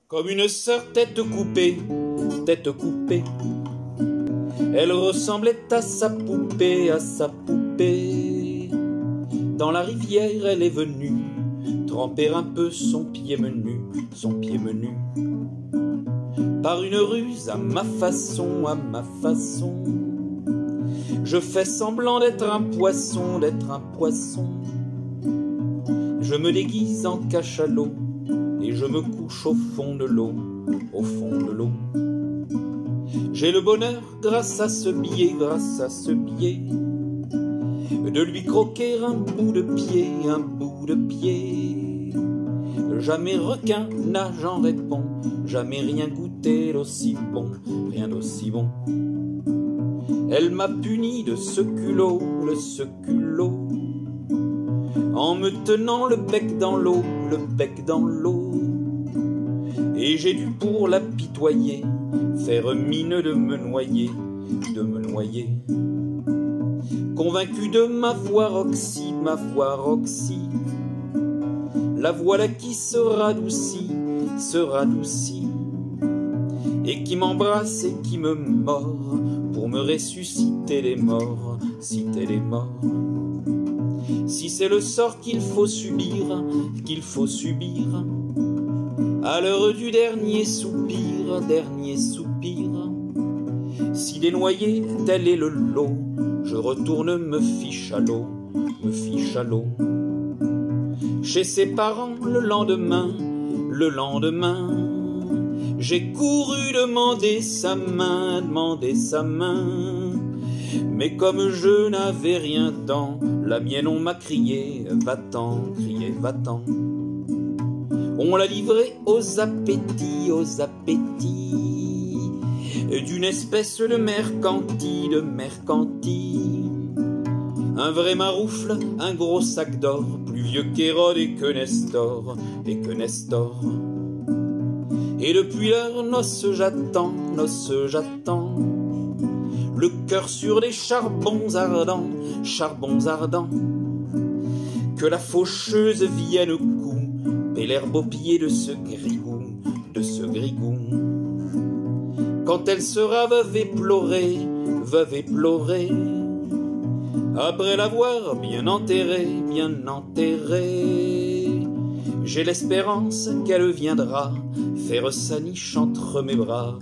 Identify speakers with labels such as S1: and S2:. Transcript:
S1: Comme une sœur tête coupée, elle ressemblait à sa poupée, Dans la rivière, elle est venue tremper un peu son pied menu, Par une ruse, à ma façon, je fais semblant d'être un poisson, Je me déguise en cachalot et je me couche au fond de l'eau, J'ai le bonheur, grâce à ce billet, de lui croquer un bout de pied, Jamais requin n'a, j'en réponds, jamais rien goûté d'aussi bon, Elle m'a puni de ce culot, en me tenant le bec dans l'eau, Et j'ai dû pour l'apitoyer faire mine de me noyer, Convaincu de ma voix roxy, La voilà qui se radoucit, Et qui m'embrasse et qui me mord, pour me ressusciter les morts, Si c'est le sort qu'il faut subir, à l'heure du dernier soupir, Si dénoyé, tel est le lot, je retourne me fiche à l'eau, Chez ses parents le lendemain, J'ai couru demander sa main, Mais comme je n'avais rien dans la mienne, on m'a crié, va-t'en, On l'a livré aux appétits, D'une espèce de mercantile, Un vrai maroufle, un gros sac d'or, plus vieux qu'Hérode et que Nestor, Et depuis leur noce j'attends, Le cœur sur des charbons ardents, Que la faucheuse vienne couper l'herbe au pied de ce grigou, Quand elle sera veuve et pleurer, Après l'avoir bien enterrée, J'ai l'espérance qu'elle viendra faire sa niche entre mes bras,